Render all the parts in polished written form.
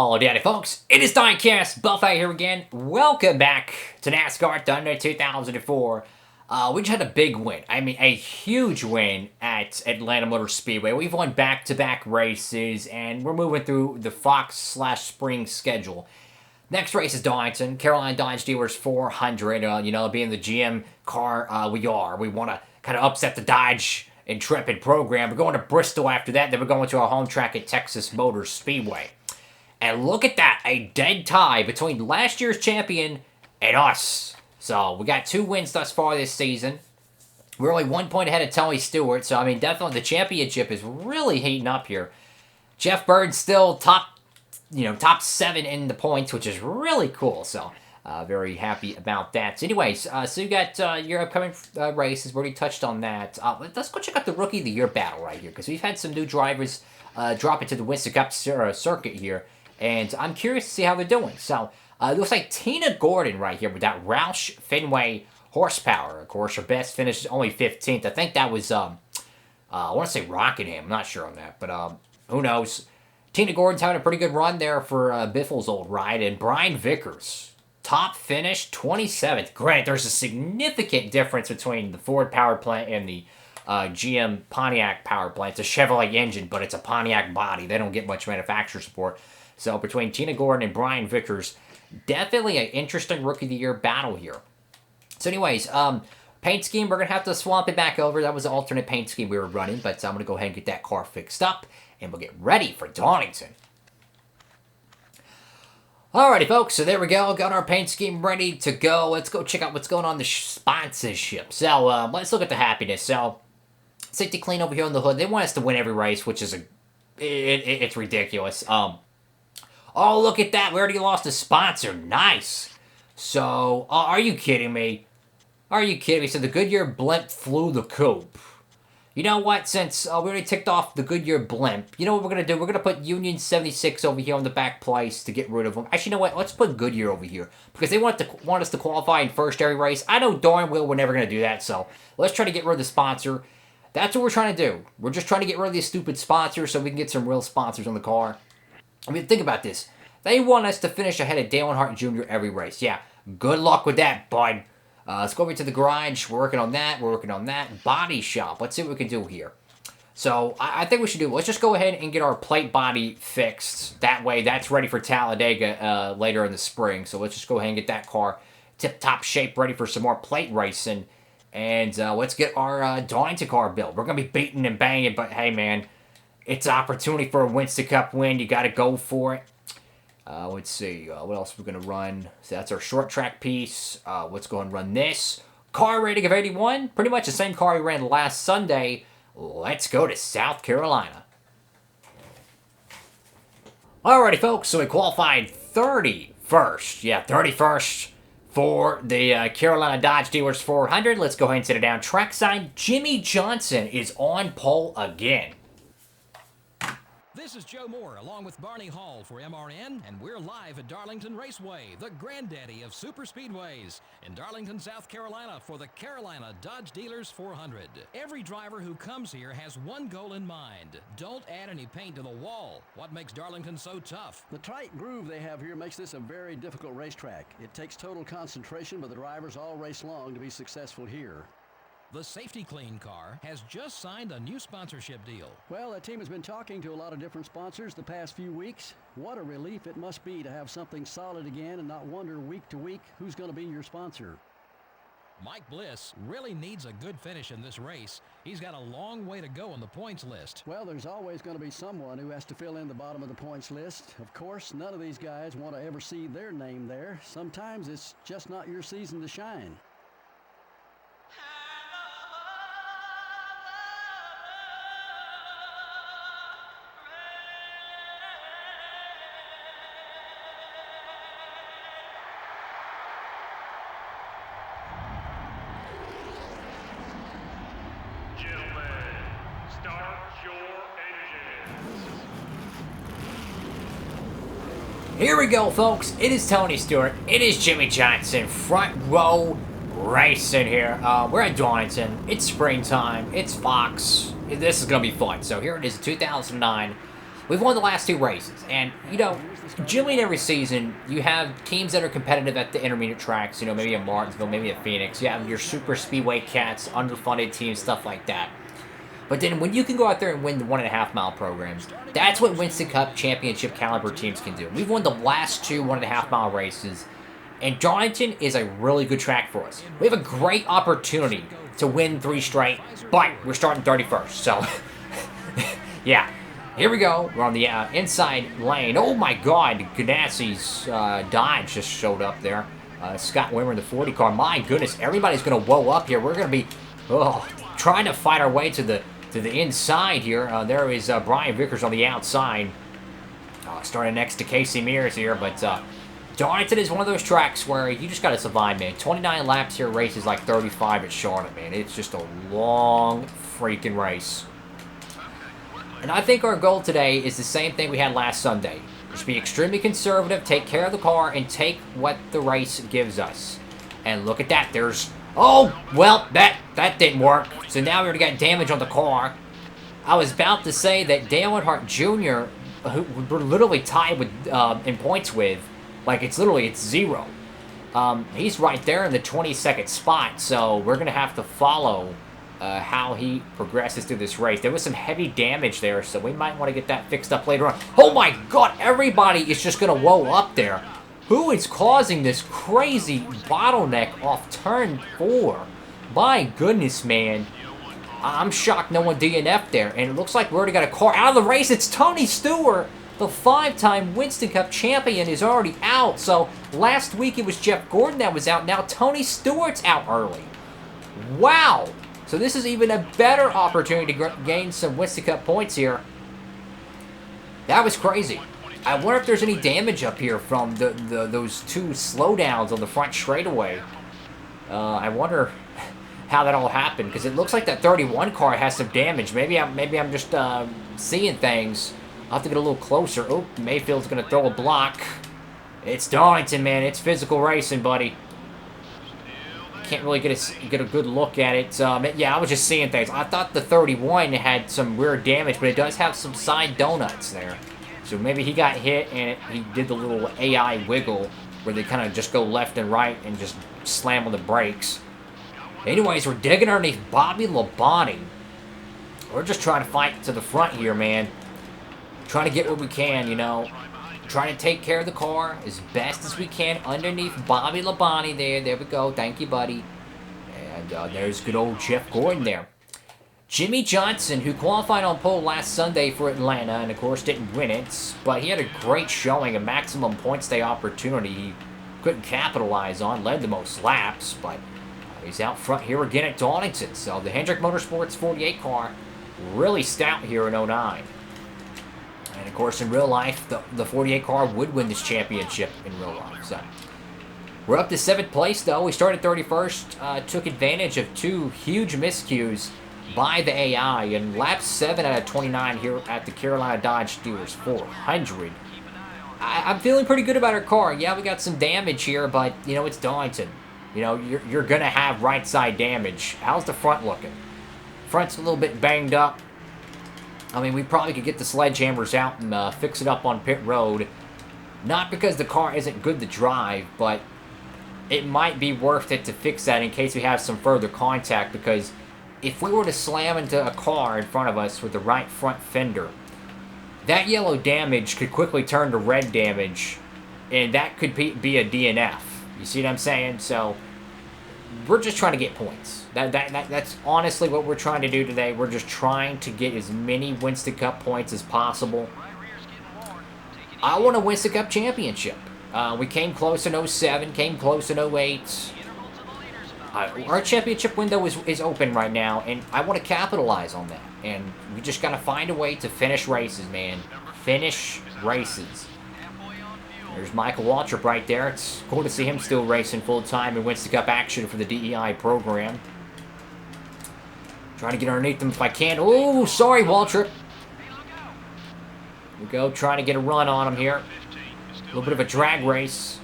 Howdy, howdy, folks. It is Diecastbuffet here again. Welcome back to NASCAR Thunder 2004. We just had a big win. I mean, a huge win at Atlanta Motor Speedway. We've won back-to-back races, and we're moving through the Fox/Spring schedule. Next race is Darlington, Carolina Dodge Dealers 400. Being the GM car we are. We want to kind of upset the Dodge Intrepid program. We're going to Bristol after that. Then we're going to our home track at Texas Motor Speedway. And look at that, a dead tie between last year's champion and us. So we got 2 wins thus far this season. We're only 1 point ahead of Tony Stewart. So, I mean, definitely the championship is really heating up here. Jeff Bird's still top 7 in the points, which is really cool. So, very happy about that. So anyways, so you got your upcoming races. We already touched on that. Let's go check out the Rookie of the Year battle right here, because we've had some new drivers drop into the Winston Cup circuit here, and I'm curious to see how they're doing. So, it looks like Tina Gordon right here with that Roush Fenway horsepower. Of course, her best finish is only 15th. I think that was, I want to say Rockingham. I'm not sure on that, but who knows. Tina Gordon's having a pretty good run there for Biffle's old ride, and Brian Vickers. Top finish, 27th. Granted, there's a significant difference between the Ford power plant and the GM Pontiac power plant. It's a Chevrolet engine, but it's a Pontiac body. They don't get much manufacturer support. So between Tina Gordon and Brian Vickers, definitely an interesting Rookie of the Year battle here. So anyways, paint scheme, we're going to have to swamp it back over. That was the alternate paint scheme we were running, but I'm going to go ahead and get that car fixed up, and we'll get ready for Darlington. Alrighty, folks, so there we go. Got our paint scheme ready to go. Let's go check out what's going on in the sponsorship. So, let's look at the happiness. So, safety clean over here on the hood. They want us to win every race, which is it's ridiculous. Oh, look at that. We already lost a sponsor. Nice. So, are you kidding me? Are you kidding me? So, the Goodyear blimp flew the coop. You know what? Since we already ticked off the Goodyear blimp, you know what we're going to do? We're going to put Union 76 over here on the back place to get rid of them. Actually, you know what? Let's put Goodyear over here, because they want us to qualify in first every race. I know darn well we're never going to do that, so let's try to get rid of the sponsor. That's what we're trying to do. We're just trying to get rid of these stupid sponsors so we can get some real sponsors on the car. I mean, think about this. They want us to finish ahead of Dale Earnhardt Jr. every race. Yeah, good luck with that, bud. Let's go over to the garage. We're working on that. We're working on that. Body shop. Let's see what we can do here. So, I think we should do, let's just go ahead and get our plate body fixed. That way, that's ready for Talladega later in the spring. So, let's just go ahead and get that car tip-top shape, ready for some more plate racing. And let's get our Darlington car built. We're going to be beating and banging, but hey, man, it's an opportunity for a Winston Cup win. You got to go for it. Let's see, what else we're going to run. So that's our short track piece. Let's go and run this. Car rating of 81. Pretty much the same car we ran last Sunday. Let's go to South Carolina. Alrighty, folks. So we qualified 31st. Yeah, 31st for the Carolina Dodge Dealers 400. Let's go ahead and sit it down. Trackside, Jimmy Johnson is on pole again. This is Joe Moore along with Barney Hall for MRN, and we're live at Darlington Raceway, the granddaddy of super speedways, in Darlington, South Carolina for the Carolina Dodge Dealers 400. Every driver who comes here has one goal in mind. Don't add any paint to the wall. What makes Darlington so tough? The tight groove they have here makes this a very difficult racetrack. It takes total concentration, but the drivers all race long to be successful here. The Safety Clean car has just signed a new sponsorship deal. Well, that team has been talking to a lot of different sponsors the past few weeks. What a relief it must be to have something solid again and not wonder week to week who's going to be your sponsor. Mike Bliss really needs a good finish in this race. He's got a long way to go on the points list. Well, there's always going to be someone who has to fill in the bottom of the points list. Of course, none of these guys want to ever see their name there. Sometimes it's just not your season to shine. Here we go, folks. It is Tony Stewart. It is Jimmy Johnson. Front row racing here. We're at Darlington. It's springtime. It's Fox. This is going to be fun. So here it is, 2009 we've won the last 2 races. And, you know, generally in every season, you have teams that are competitive at the intermediate tracks. You know, maybe a Martinsville, maybe a Phoenix. You have your super speedway cats, underfunded teams, stuff like that. But then when you can go out there and win the 1.5 mile programs, that's what Winston Cup championship caliber teams can do. We've won the last 2 1.5 mile races, and Darlington is a really good track for us. We have a great opportunity to win 3 straight, but we're starting 31st, so yeah. Here we go. We're on the inside lane. Oh my God, Ganassi's Dodge just showed up there. Scott Wimmer in the 40 car. My goodness, everybody's going to woe up here. We're going to be trying to fight our way to the inside here. There is Brian Vickers on the outside, starting next to Casey Mears here. But Darlington is one of those tracks where you just got to survive, man. 29 laps here, races like 35 at Charlotte, man. It's just a long freaking race. And I think our goal today is the same thing we had last Sunday. Just be extremely conservative, take care of the car, and take what the race gives us. And look at that. There's... Oh, well, that didn't work. So now we already got damage on the car. I was about to say that Dale Earnhardt Jr., who we're literally tied with in points with, like it's 0. He's right there in the 22nd spot, so we're going to have to follow how he progresses through this race. There was some heavy damage there, so we might want to get that fixed up later on. Oh my God, everybody is just going to woe up there. Who is causing this crazy bottleneck off turn 4? My goodness, man. I'm shocked no one DNF'd there, and it looks like we already got a car out of the race. It's Tony Stewart. The 5-time Winston Cup champion is already out. So last week it was Jeff Gordon that was out. Now Tony Stewart's out early. Wow. So this is even a better opportunity to gain some Winston Cup points here. That was crazy. I wonder if there's any damage up here from those 2 slowdowns on the front straightaway. I wonder how that all happened, because it looks like that 31 car has some damage. Maybe I'm just seeing things. I'll have to get a little closer. Oh, Mayfield's going to throw a block. It's Darlington, man. It's physical racing, buddy. Can't really get a good look at it. Yeah, I was just seeing things. I thought the 31 had some weird damage, but it does have some side donuts there. So maybe he got hit and he did the little AI wiggle where they kind of just go left and right and just slam on the brakes. Anyways, we're digging underneath Bobby Labonte. We're just trying to fight to the front here, man. Trying to get what we can, you know. Trying to take care of the car as best as we can underneath Bobby Labonte there. There we go. Thank you, buddy. And there's good old Jeff Gordon there. Jimmy Johnson, who qualified on pole last Sunday for Atlanta and, of course, didn't win it. But he had a great showing, a maximum points day opportunity he couldn't capitalize on. Led the most laps, but he's out front here again at Darlington. So the Hendrick Motorsports 48 car really stout here in 09. And, of course, in real life, the 48 car would win this championship in real life. So we're up to 7th place, though. We started 31st, took advantage of 2 huge miscues by the AI, and lap 7 out of 29 here at the Carolina Dodge Dealers 400. I'm feeling pretty good about our car. Yeah, we got some damage here, but, you know, it's Darlington. You know, you're going to have right side damage. How's the front looking? Front's a little bit banged up. I mean, we probably could get the sledgehammers out and fix it up on pit road. Not because the car isn't good to drive, but it might be worth it to fix that in case we have some further contact, because if we were to slam into a car in front of us with the right front fender, that yellow damage could quickly turn to red damage, and that could be a DNF. You see what I'm saying? So we're just trying to get points. That's honestly what we're trying to do today. We're just trying to get as many Winston Cup points as possible. I want a Winston Cup championship. We came close in 07, came close in 08. Our championship window is open right now, and I want to capitalize on that. And we just got to find a way to finish races, man. Finish races. There's Michael Waltrip right there. It's cool to see him still racing full-time in Winston Cup action for the DEI program. Trying to get underneath them if I can. Oh, sorry, Waltrip. Here we go, trying to get a run on him here. A little bit of a drag race.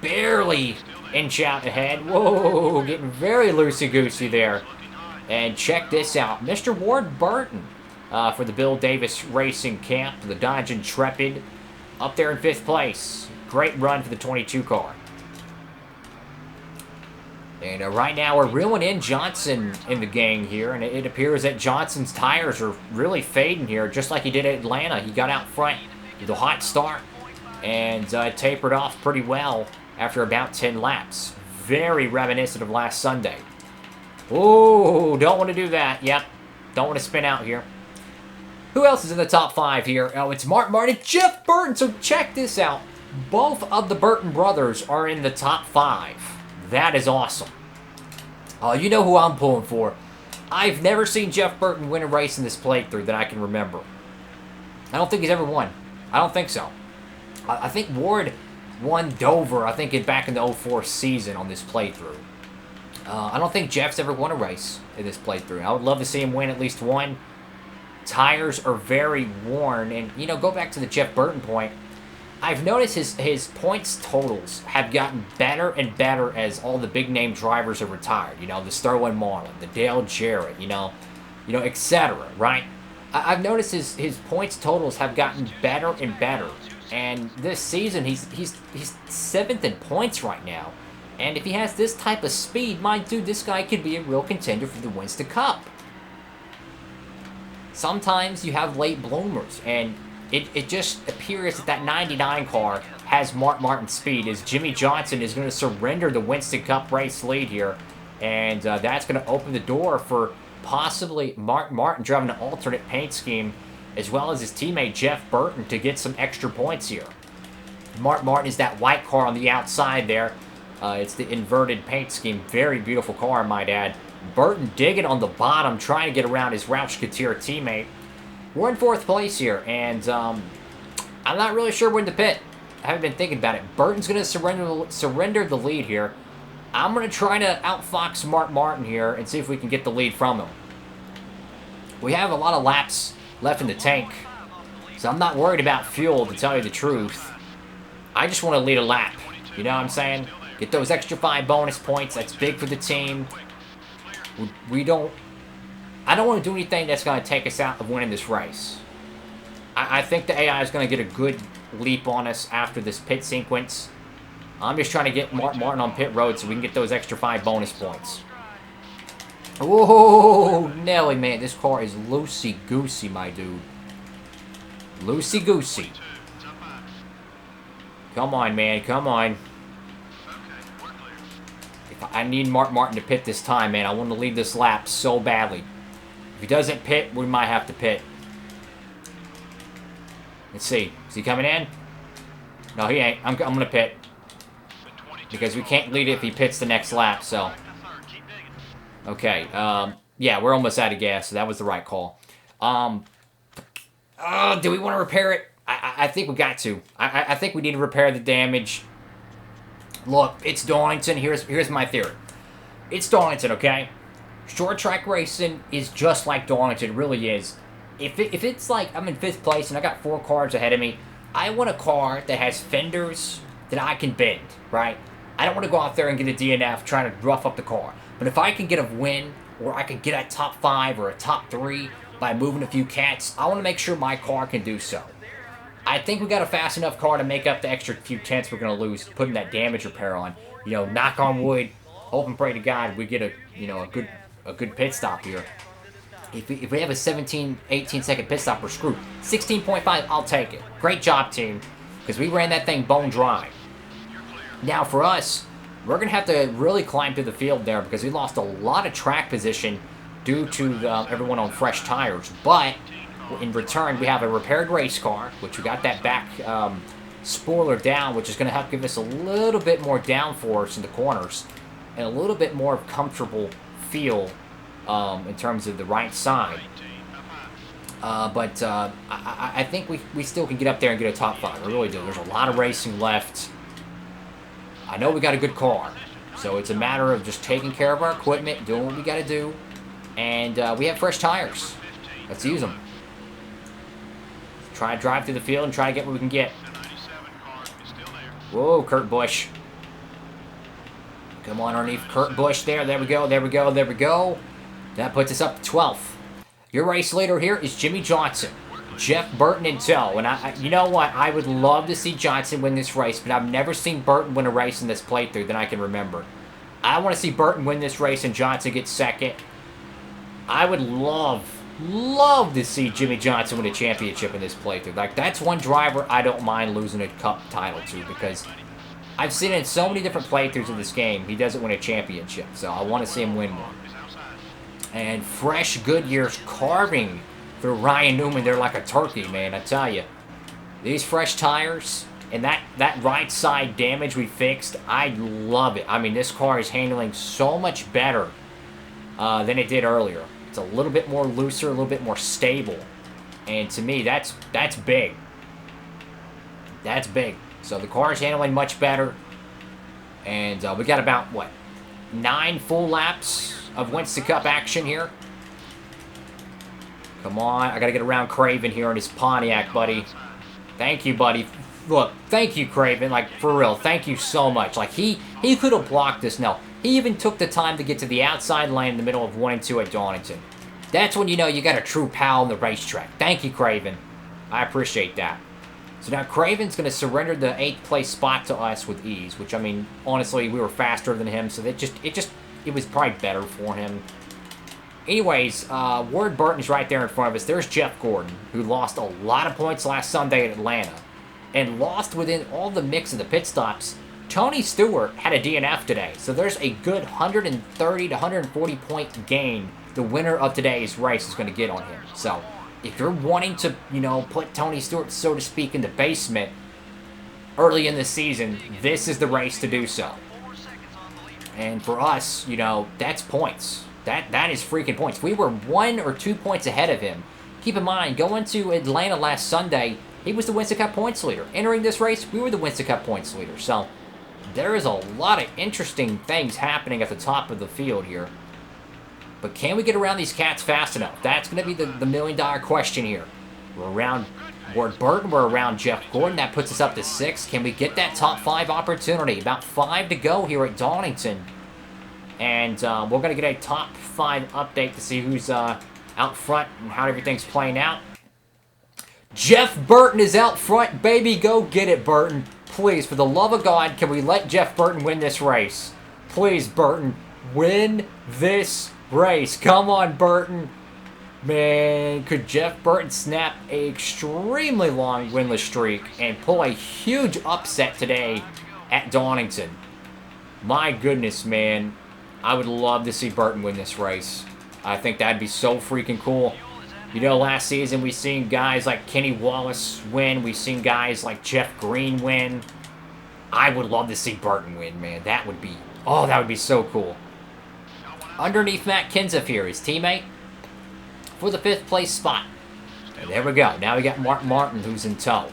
Barely inch out ahead. Whoa, getting very loosey-goosey there. And check this out. Mr. Ward Burton for the Bill Davis Racing Camp. The Dodge Intrepid up there in 5th place. Great run for the 22 car. And right now we're reeling in Johnson in the gang here, and it appears that Johnson's tires are really fading here, just like he did at Atlanta. He got out front with a hot start and tapered off pretty well after about 10 laps. Very reminiscent of last Sunday. Ooh, don't want to do that. Yep, don't want to spin out here. Who else is in the top 5 here? Oh, it's Mark Martin, Jeff Burton. So check this out. Both of the Burton brothers are in the top 5. That is awesome. You know who I'm pulling for. I've never seen Jeff Burton win a race in this playthrough that I can remember. I don't think he's ever won. I don't think so. I think Ward won Dover, I think, back in the 04 season on this playthrough. I don't think Jeff's ever won a race in this playthrough. I would love to see him win at least one. Tires are very worn. And, you know, go back to the Jeff Burton point. I've noticed his points totals have gotten better and better as all the big-name drivers are retired. You know, the Sterling Marlin, the Dale Jarrett, you know, etc., right? I've noticed his points totals have gotten better and better. And this season, he's 7th in points right now. And if he has this type of speed, my dude, this guy could be a real contender for the Winston Cup. Sometimes you have late bloomers, and it just appears that that 99 car has Mark Martin's speed, as Jimmy Johnson is going to surrender the Winston Cup race lead here. And that's going to open the door for possibly Mark Martin driving an alternate paint scheme, as well as his teammate Jeff Burton to get some extra points here. Mark Martin is that white car on the outside there. It's the inverted paint scheme. Very beautiful car, I might add. Burton digging on the bottom, trying to get around his Roush Couture teammate. We're in 4th place here, and I'm not really sure when to pit. I haven't been thinking about it. Burton's going to surrender the lead here. I'm going to try to outfox Mark Martin here and see if we can get the lead from him. We have a lot of laps left in the tank, so I'm not worried about fuel, to tell you the truth. I just want to lead a lap. You know what I'm saying? Get those extra 5 bonus points. That's big for the team. I don't want to do anything that's going to take us out of winning this race. I think the AI is going to get a good leap on us after this pit sequence. I'm just trying to get Mark Martin on pit road so we can get those extra 5 bonus points. Whoa, Nelly, man. This car is loosey-goosey, my dude. Loosey-goosey. Come on, man. Come on. I need Mark Martin to pit this time, man. I want to lead this lap so badly. If he doesn't pit, we might have to pit. Let's see. Is he coming in? No, he ain't. I'm going to pit. Because we can't lead it if he pits the next lap, so. Okay. Yeah, we're almost out of gas, so that was the right call. Do we want to repair it? I think we got to. I think we need to repair the damage. Look, it's Darlington. Here's my theory. It's Darlington, okay? Short track racing is just like Darlington. It really is. If it's like I'm in 5th place and I got 4 cars ahead of me, I want a car that has fenders that I can bend, right? I don't want to go out there and get a DNF trying to rough up the car. But if I can get a win, or I can get a top 5 or a top 3 by moving a few cats, I want to make sure my car can do so. I think we got a fast enough car to make up the extra few tenths we're going to lose putting that damage repair on. You know, knock on wood, hope and pray to God we get a good pit stop here. If we have a 17, 18 second pit stop, we're screwed. 16.5, I'll take it. Great job, team, because we ran that thing bone dry. Now for us, we're going to have to really climb through the field there because we lost a lot of track position due to everyone on fresh tires. But in return, we have a repaired race car, which we got that back spoiler down, which is going to help give us a little bit more downforce in the corners and a little bit more comfortable feel in terms of the right side. But I think we still can get up there and get a top 5. I really do. There's a lot of racing left. I know we got a good car, so it's a matter of just taking care of our equipment, doing what we got to do, and we have fresh tires. Let's use them. Try to drive through the field and try to get what we can get. Whoa, Kurt Busch. Come on underneath Kurt Busch there. There we go, there we go, there we go. That puts us up to 12th. Your race leader here is Jimmy Johnson. Jeff Burton in tow. And you know what? I would love to see Johnson win this race, but I've never seen Burton win a race in this playthrough that I can remember. I want to see Burton win this race and Johnson get second. I would love to see Jimmy Johnson win a championship in this playthrough. Like, that's one driver I don't mind losing a cup title to, because I've seen it in so many different playthroughs of this game. He doesn't win a championship, so I want to see him win one. And fresh Goodyear's carving through Ryan Newman. They're like a turkey, man, I tell you. These fresh tires and that right side damage we fixed, I love it. I mean, this car is handling so much better than it did earlier. It's a little bit more looser, a little bit more stable. And to me, that's big. That's big. So the car is handling much better. And we got about, what, 9 full laps of Winston Cup action here. Come on, I gotta get around Craven here in his Pontiac, buddy. Thank you, buddy. Look, thank you, Craven. Like, for real, thank you so much. Like, he could have blocked this. No, he even took the time to get to the outside lane in the middle of 1 and 2 at Donington. That's when you know you got a true pal on the racetrack. Thank you, Craven. I appreciate that. So now Craven's going to surrender the 8th place spot to us with ease, which, I mean, honestly, we were faster than him, so it was probably better for him. Anyways, Ward Burton's right there in front of us. There's Jeff Gordon, who lost a lot of points last Sunday at Atlanta, and lost within all the mix of the pit stops. Tony Stewart had a DNF today, so there's a good 130 to 140 point gain the winner of today's race is going to get on him. So, if you're wanting to, you know, put Tony Stewart, so to speak, in the basement early in the season, this is the race to do so. And for us, you know, that's points. That is freaking points. We were 1 or 2 points ahead of him. Keep in mind, going to Atlanta last Sunday, he was the Winston Cup points leader. Entering this race, we were the Winston Cup points leader. So, there is a lot of interesting things happening at the top of the field here. But can we get around these cats fast enough? That's going to be the million-dollar question here. We're around Ward Burton. We're around Jeff Gordon. That puts us up to 6. Can we get that top 5 opportunity? About 5 to go here at Donington. And we're going to get a top 5 update to see who's out front and how everything's playing out. Jeff Burton is out front, baby. Go get it, Burton. Please, for the love of God, can we let Jeff Burton win this race? Please, Burton, win this race. Come on, Burton. Man, could Jeff Burton snap an extremely long winless streak and pull a huge upset today at Donington? My goodness, man. I would love to see Burton win this race. I think that'd be so freaking cool. You know, last season we seen guys like Kenny Wallace win. We've seen guys like Jeff Green win. I would love to see Burton win, man. That would be, oh, that would be so cool. Underneath Matt Kenseth here, his teammate, for the 5th place spot. And there we go. Now we got Mark Martin, who's in tow.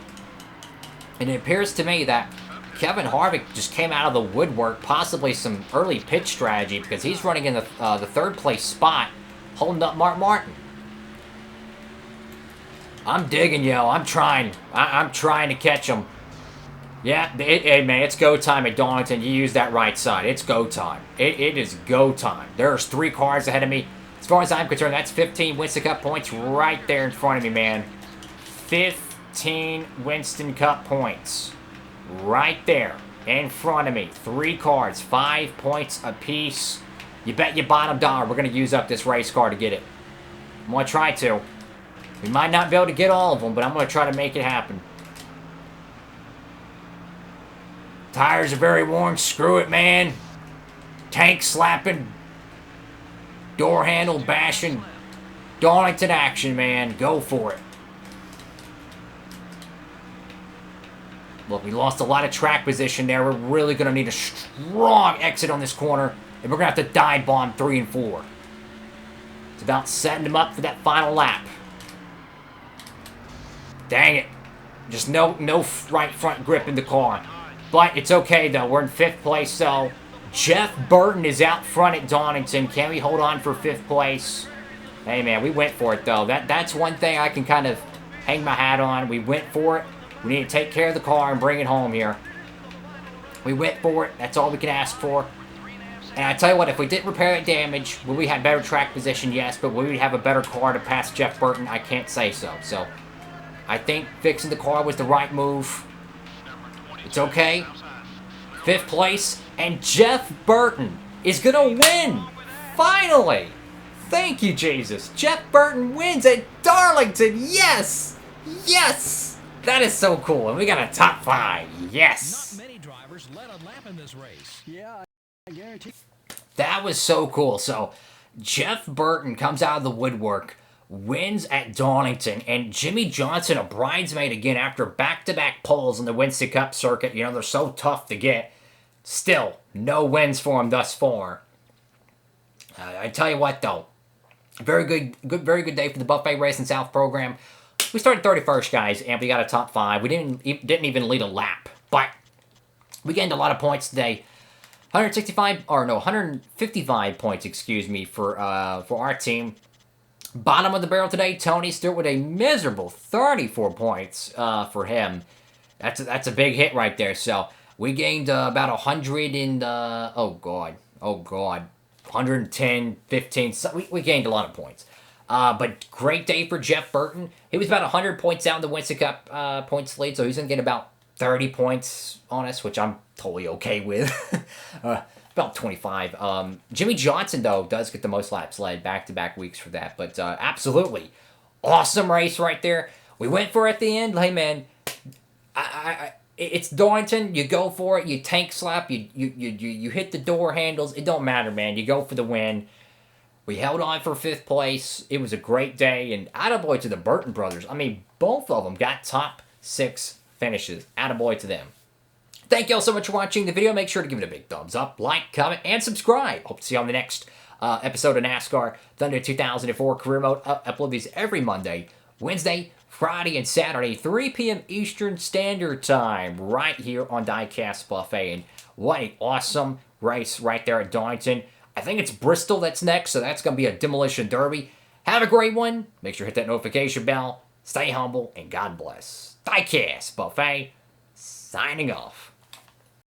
And it appears to me that Kevin Harvick just came out of the woodwork, possibly some early pitch strategy, because he's running in the 3rd place spot, holding up Mark Martin. I'm digging, yo. I'm trying. I'm trying to catch him. Yeah, hey, man, it's go time at Donington. You use that right side. It's go time. It is go time. There's 3 cars ahead of me. As far as I'm concerned, that's 15 Winston Cup points right there in front of me, man. 15 Winston Cup points. Right there in front of me. 3 cars, 5 points apiece. You bet your bottom dollar we're going to use up this race car to get it. I'm going to try to. We might not be able to get all of them, but I'm going to try to make it happen. Tires are very worn. Screw it, man. Tank slapping. Door handle bashing. Donington action, man. Go for it. Look, we lost a lot of track position there. We're really going to need a strong exit on this corner. And we're going to have to dive bomb 3 and 4. It's about setting them up for that final lap. Dang it. Just no right front grip in the car. But it's okay, though. We're in 5th place, so Jeff Burton is out front at Donington. Can we hold on for 5th place? Hey, man, we went for it, though. That's one thing I can kind of hang my hat on. We went for it. We need to take care of the car and bring it home here. We went for it. That's all we can ask for. And I tell you what, if we didn't repair that damage, would we have better track position? Yes, but would we have a better car to pass Jeff Burton? I can't say so. So, I think fixing the car was the right move. It's okay. 5th place, and Jeff Burton is gonna win! Finally! Thank you, Jesus. Jeff Burton wins at Darlington! Yes! Yes! That is so cool, and we got a top 5. Yes! Not many drivers led a lap in this race. Yeah, I guarantee. That was so cool. So, Jeff Burton comes out of the woodwork, wins at Darlington, and Jimmy Johnson, a bridesmaid again after back-to-back poles in the Winston Cup circuit. You know, they're so tough to get. Still, no wins for him thus far. I tell you what, though. Very good day for the Buffet Racing South program. We started 31st, guys, and we got a top 5. We didn't even lead a lap, but we gained a lot of points today. 155 points, excuse me, for our team. Bottom of the barrel today, Tony Stewart with a miserable 34 points for him. That's a big hit right there. So we gained about 100 and 110, 15. So we gained a lot of points. But great day for Jeff Burton. He was about 100 points down the Winston Cup points lead, so he's going to get about 30 points on us, which I'm totally okay with. About 25. Jimmy Johnson, though, does get the most laps led back-to-back weeks for that. But absolutely awesome race right there. We went for it at the end. Hey, man, it's Darlington. You go for it. You tank slap. You hit the door handles. It don't matter, man. You go for the win. We held on for 5th place. It was a great day. And attaboy to the Burton brothers. I mean, both of them got top 6 finishes. Attaboy to them. Thank you all so much for watching the video. Make sure to give it a big thumbs up, like, comment, and subscribe. Hope to see you on the next episode of NASCAR Thunder 2004 Career Mode. Upload these every Monday, Wednesday, Friday, and Saturday, 3 p.m. Eastern Standard Time, right here on Diecastbuffet. And what an awesome race right there at Darlington. I think it's Bristol that's next, so that's going to be a demolition derby. Have a great one. Make sure to hit that notification bell. Stay humble, and God bless. Diecastbuffet, signing off.